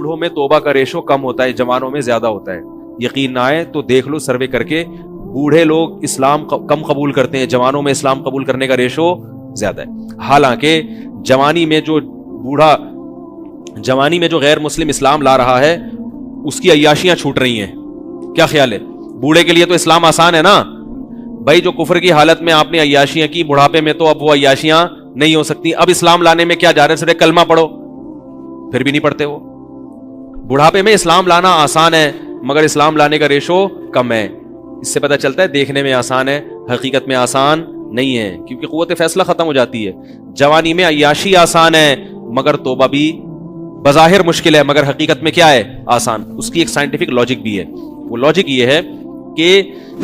बूढ़ों में तौबा का रेशो कम होता है, जवानों में ज्यादा होता है। यकीन ना आए तो देख लो सर्वे करके, बूढ़े लोग इस्लाम कम कबूल करते हैं, जवानों में इस्लाम कबूल करने का रेशो ज्यादा है। हालांकि जवानी में जो गैर मुस्लिम इस्लाम ला रहा है उसकी अय्याशियां छूट रही हैं। क्या ख्याल है? बूढ़े के लिए तो इस्लाम आसान है ना भाई, जो कुफर की हालत में आपने अय्याशियां की, बुढ़ापे में तो अब वो अय्याशियां नहीं हो सकती। अब इस्लाम लाने में क्या जा रहे हैं, सिर्फ कलमा पढ़ो, फिर भी नहीं पढ़ते वो। बुढ़ापे में इस्लाम लाना आसान है मगर इस्लाम लाने का रेशो कम है। इससे पता चलता है देखने में आसान है, हकीकत में आसान नहीं है, क्योंकि कुव्वत फैसला खत्म हो जाती है। जवानी में अय्याशी आसान है मगर तौबा भी बज़ाहिर मुश्किल है, मगर हकीकत में क्या है, आसान। उसकी एक साइंटिफिक लॉजिक भी है। वो लॉजिक ये है कि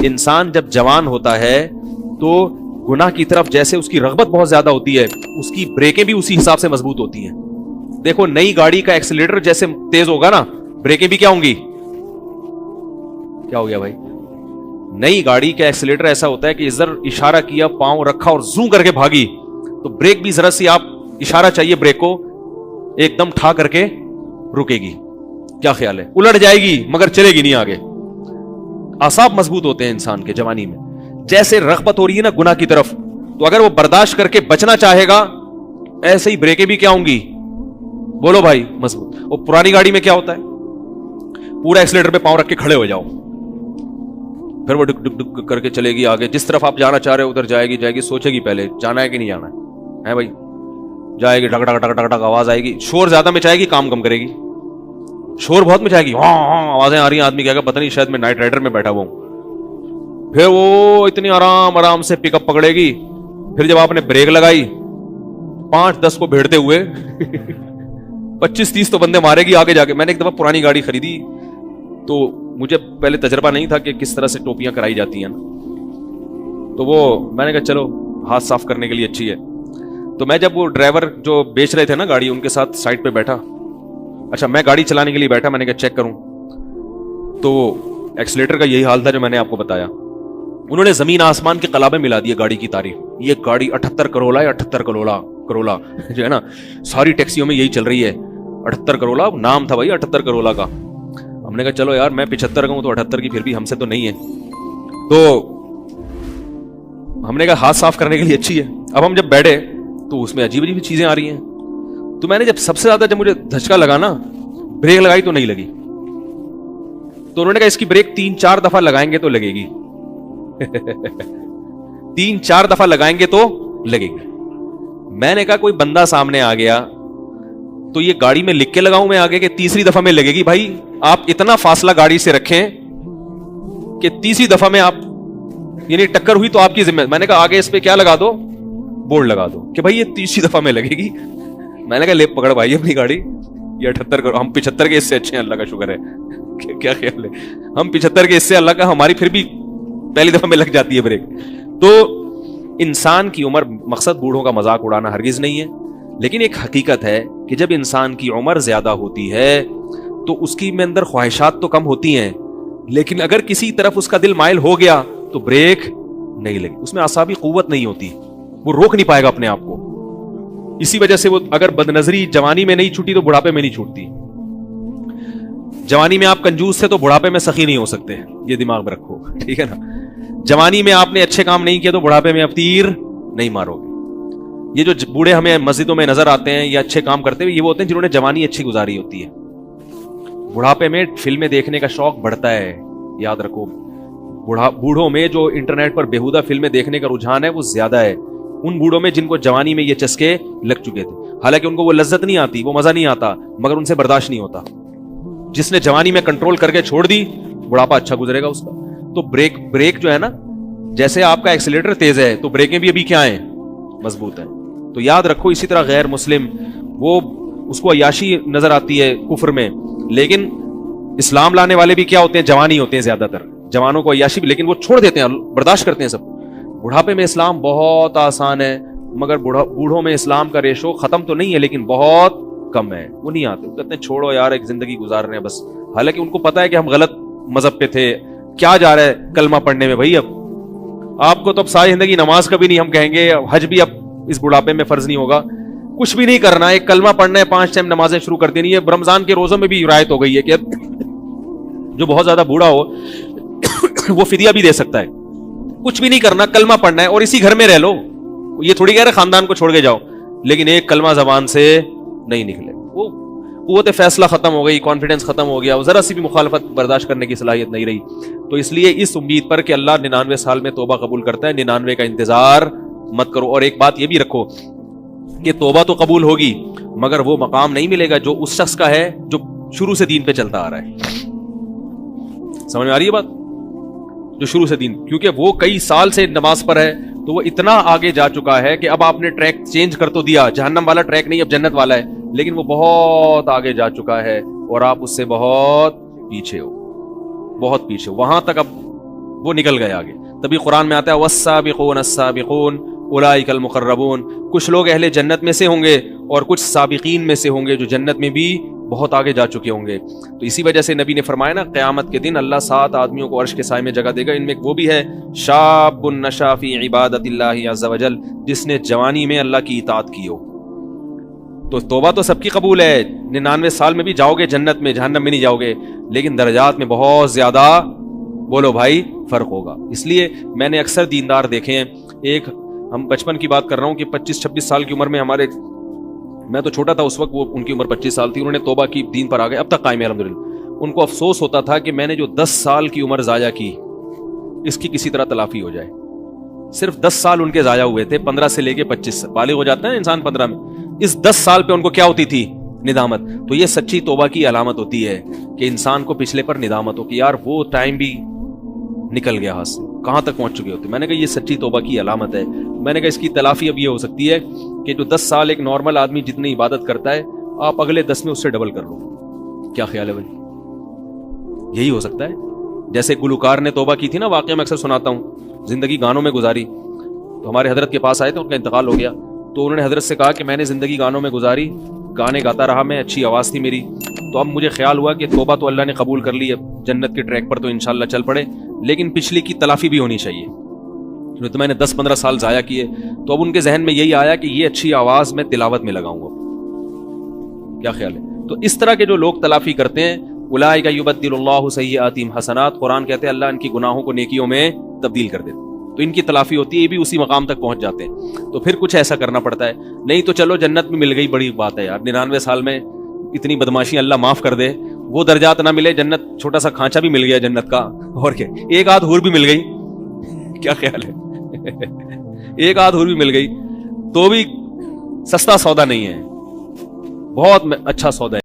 इंसान जब जवान होता है तो गुनाह की तरफ जैसे उसकी रग़बत बहुत ज्यादा होती है, उसकी ब्रेकें भी उसी हिसाब से मजबूत होती हैं। देखो, नई गाड़ी का एक्सीलरेटर जैसे तेज होगा ना, ब्रेकें भी क्या होंगी? क्या हो गया भाई? नई गाड़ी का एक्सीलरेटर ऐसा होता है कि इधर इशारा किया, पांव रखा और जूम करके भागी, तो ब्रेक भी जरा सी आप इशारा चाहिए ब्रेक को, एकदम ठा करके रुकेगी। क्या ख्याल है? उलट जाएगी मगर चलेगी नहीं आगे। आसाब मजबूत होते हैं इंसान के जवानी में। जैसे रग़बत हो रही है ना गुनाह की तरफ, तो अगर वो बर्दाश्त करके बचना चाहेगा, ऐसे ही ब्रेकें भी क्या होंगी? बोलो भाई, मजबूत। और पुरानी गाड़ी में क्या होता है, पूरा एक्सीलरेटर पे पांव रख के खड़े हो जाओ, फिर वो डुक डुक डुक करके चलेगी आगे। जिस तरफ आप जाना चाह रहे हो उधर जाएगी, सोचेगी पहले जाना है कि नहीं जाना है भाई, जाएगी, ढक ढक ढक ढक ढक आवाज आएगी, शोर ज्यादा मचाएगी, काम कम करेगी। शोर बहुत मचाएगी, हाँ हाँ आवाजें आ रही हैं, आदमी कहेगा पता नहीं शायद मैं नाइट राइडर में बैठा हुआ हूं। फिर वो इतनी आराम से पिकअप पकड़ेगी। फिर जब आपने ब्रेक लगाई, 5-10 को भेड़ते हुए 25-30 तो बंदे मारेगी आगे जाके। मैंने एक दफा पुरानी गाड़ी खरीदी तो मुझे पहले तजर्बा नहीं था कि किस तरह से टोपियां कराई जाती हैं, तो वो मैंने कहा चलो हाथ साफ करने के लिए अच्छी है। तो मैं जब वो ड्राइवर जो बेच रहे थे ना गाड़ी, उनके साथ साइड पे बैठा, अच्छा मैं गाड़ी चलाने के लिए बैठा, मैंने कहा चेक करूं, तो एक्सीलेटर का यही हाल था जो मैंने आपको बताया। उन्होंने जमीन आसमान के कलाबे मिला दिए गाड़ी की तारीफ। ये गाड़ी 78 करोला है, 78 करोला जो है ना, सारी टैक्सियों में यही चल रही है, 78 करोला नाम था भाई, 78 करोला का। हमने कहा चलो यार, मैं 75 का हूं तो 78 की फिर भी हमसे तो नहीं है। तो हमने कहा हाथ साफ करने के लिए अच्छी है। अब हम जब बैठे तो उसमें अजीब अजीब चीजें आ रही हैं। तो मैंने जब सबसे ज्यादा जब मुझे धचका लगा ना, ब्रेक लगाई तो नहीं लगी। तो उन्होंने कहा इसकी ब्रेक 3-4 दफा लगाएंगे तो लगेगी 3-4 दफा लगाएंगे तो लगेगी। मैंने कहा कोई बंदा सामने आ गया तो ये गाड़ी में लिख के लगाऊं मैं आगे कि तीसरी दफा में लगेगी? भाई आप इतना फासला गाड़ी से रखें कि तीसरी दफा में आप यानी टक्कर हुई तो आपकी जिम्मेदारी। मैंने कहा आगे इस पे क्या लगा दो, बोर्ड लगा दो कि भाई ये तीसरी दफा में लगेगी। मैंने कहा ले पकड़ भाई अपनी गाड़ी, ये 78 करो, हम 75 के इससे अच्छे हैं, अल्लाह का शुक्र है। क्या ख्याल है, हम 75 के इससे अल्लाह का, हमारी फिर भी पहली दफा में लग जाती है ब्रेक। तो इंसान की उम्र, मकसद बूढ़ों का मजाक उड़ाना हरगिज नहीं है, लेकिन एक हकीकत है कि जब इंसान की उम्र ज्यादा होती है तो उसकी में अंदर ख्वाहिशात तो कम होती हैं, लेकिन अगर किसी तरफ उसका दिल माइल हो गया तो ब्रेक नहीं लगी, उसमें आसाबी कुव्वत नहीं होती, वो रोक नहीं पाएगा अपने आप को। इसी वजह से वो अगर बदनजरी जवानी में नहीं छूटी तो बुढ़ापे में नहीं छूटती। जवानी में आप कंजूस थे तो बुढ़ापे में सखी नहीं हो सकते, ये दिमाग में रखो, ठीक है ना। जवानी में आपने अच्छे काम नहीं किया तो बुढ़ापे में आप तीर नहीं मारोगे। ये जो बूढ़े हमें मस्जिदों में नजर आते हैं या अच्छे काम करते हुए, ये वो होते हैं जिन्होंने जवानी अच्छी गुजारी होती है। बुढ़ापे में फिल्में देखने का शौक बढ़ता है, याद रखो। बूढ़ों में जो इंटरनेट पर बेहुदा फिल्में देखने का रुझान है वो ज्यादा है उन बूढ़ों में जिनको जवानी में ये चस्के लग चुके थे। हालांकि उनको वो लज्जत नहीं आती, वो मजा नहीं आता, मगर उनसे बर्दाश्त नहीं होता। जिसने जवानी में कंट्रोल करके छोड़ दी, बुढ़ापा अच्छा गुजरेगा उसका। तो ब्रेक जो है ना, जैसे आपका एक्सीलरेटर तेज है तो ब्रेकें भी अभी क्या हैं, मजबूत है। तो याद रखो, इसी तरह गैर मुस्लिम वो उसको अय्याशी नजर आती है कुफ्र में, लेकिन इस्लाम लाने वाले भी क्या होते हैं, जवानी होते हैं ज्यादातर। जवानों को अय्याशी भी, लेकिन वो छोड़ देते हैं, बर्दाश्त करते हैं सब। बुढ़ापे में इस्लाम बहुत आसान है, मगर बूढ़ों में इस्लाम का रेशो खत्म तो नहीं है लेकिन बहुत कम है। वो नहीं आते, वो कहते हैं छोड़ो यार, एक जिंदगी गुजार रहे हैं बस। हालांकि उनको पता है कि हम गलत मजहब पे थे, क्या जा रहा है कलमा पढ़ने में भाई। अब आपको तो अब सारी जिंदगी नमाज का भी नहीं हम कहेंगे, हज भी अब इस बुढ़ापे में फर्ज नहीं होगा। کچھ بھی نہیں کرنا, ایک کلمہ پڑھنا ہے, 5 ٹائم نمازیں شروع کر دینی ہے. رمضان کے روزوں میں بھی رعایت ہو گئی ہے کہ جو بہت زیادہ بوڑھا ہو وہ فدیہ بھی دے سکتا ہے. کچھ بھی نہیں کرنا, کلمہ پڑھنا ہے اور اسی گھر میں رہ لو. یہ تھوڑی کہہ رہے خاندان کو چھوڑ کے جاؤ, لیکن ایک کلمہ زبان سے نہیں نکلے. وہ قوت فیصلہ ختم ہو گئی, کانفیڈنس ختم ہو گیا, ذرا سی بھی مخالفت برداشت کرنے کی صلاحیت نہیں رہی. تو اس لیے اس امید پر کہ اللہ 99 سال میں توبہ قبول کرتا ہے, 99 کا انتظار مت کرو. اور ایک بات یہ بھی رکھو کہ توبہ تو قبول ہوگی مگر وہ مقام نہیں ملے گا جو اس شخص کا ہے جو شروع سے دین پہ چلتا آ رہا ہے. سمجھ میں آ رہی ہے بات؟ جو شروع سے دین, کیونکہ وہ کئی سال سے نماز پر ہے تو وہ اتنا آگے جا چکا ہے کہ اب آپ نے ٹریک چینج کر تو دیا, جہنم والا ٹریک نہیں اب جنت والا ہے, لیکن وہ بہت آگے جا چکا ہے اور آپ اس سے بہت پیچھے ہو, بہت پیچھے. وہاں تک اب وہ نکل گئے آگے. تبھی قرآن میں آتا ہے والسابقون السابقون اولئک المقربون. کچھ لوگ اہل جنت میں سے ہوں گے اور کچھ سابقین میں سے ہوں گے جو جنت میں بھی بہت آگے جا چکے ہوں گے. تو اسی وجہ سے نبی نے فرمایا نا, قیامت کے دن اللہ 7 آدمیوں کو عرش کے سائے میں جگہ دے گا. ان میں وہ بھی ہے شاب نشا فی عبادت اللہ عز وجل, جس نے جوانی میں اللہ کی اطاعت کی ہو. تو توبہ تو سب کی قبول ہے, 99 سال میں بھی جاؤ گے جنت میں, جہنم میں نہیں جاؤ گے, لیکن درجات میں بہت زیادہ بولو بھائی فرق ہوگا. اس لیے میں نے اکثر دیندار دیکھے ہیں, ایک ہم بچپن کی بات کر رہا ہوں کہ 25-26 سال کی عمر میں ہمارے, میں تو چھوٹا تھا اس وقت, وہ ان کی عمر 25 سال تھی, انہوں نے توبہ کی, دین پر آ گئے, اب تک قائم ہے الحمدللہ. ان کو افسوس ہوتا تھا کہ میں نے جو 10 سال کی عمر ضائع کی اس کی کسی طرح تلافی ہو جائے. صرف 10 سال ان کے ضائع ہوئے تھے, 15 سے لے کے 25, بالغ ہو جاتا ہے انسان 15 میں. اس 10 سال پہ ان کو کیا ہوتی تھی؟ ندامت. تو یہ سچی توبہ کی علامت ہوتی ہے کہ انسان کو پچھلے پر ندامت ہو کہ یار وہ ٹائم بھی نکل گیا ہاتھ سے, کہاں تک پہنچ چکے ہوتے. میں نے کہا یہ سچی توبہ کی علامت ہے. میں نے کہا اس کی تلافی اب یہ ہو سکتی ہے کہ جو 10 سال ایک نارمل آدمی جتنی عبادت کرتا ہے, آپ اگلے 10 میں اس سے ڈبل کر لو. کیا خیال ہے بھائی؟ یہی ہو سکتا ہے. جیسے گلوکار نے توبہ کی تھی نا, واقعہ میں اکثر سناتا ہوں, زندگی گانوں میں گزاری, تو ہمارے حضرت کے پاس آئے تھے, ان کا انتقال ہو گیا, تو انہوں نے حضرت سے کہا کہ میں نے زندگی گانوں میں گزاری, گانے گاتا رہا میں, اچھی آواز تھی میری, تو اب مجھے خیال ہوا کہ توبہ تو اللہ نے قبول کر لی ہے, جنت کے ٹریک پر تو انشاءاللہ چل پڑے, لیکن پچھلی کی تلافی بھی ہونی چاہیے. تو میں نے 10-15 سال ضائع کیے, تو اب ان کے ذہن میں یہی آیا کہ یہ اچھی آواز میں تلاوت میں لگاؤں گا. کیا خیال ہے؟ تو اس طرح کے جو لوگ تلافی کرتے ہیں, اولئک یبدل اللہ سیئاتہم حسنات, قرآن کہتے ہیں اللہ ان کی گناہوں کو نیکیوں میں تبدیل کر دیتا, تو ان کی تلافی ہوتی ہے, یہ بھی اسی مقام تک پہنچ جاتے ہیں. تو پھر کچھ ایسا کرنا پڑتا ہے, نہیں تو چلو جنت میں مل گئی, بڑی بات ہے یار, 99 سال میں اتنی بدماشی اللہ معاف کر دے, وہ درجات نہ ملے, جنت چھوٹا سا کھانچا بھی مل گیا جنت کا, اور کیا, ایک آدھ حور بھی مل گئی, کیا خیال ہے؟ ایک آدھ حور بھی مل گئی تو بھی سستا سودا نہیں ہے, بہت اچھا سودا ہے.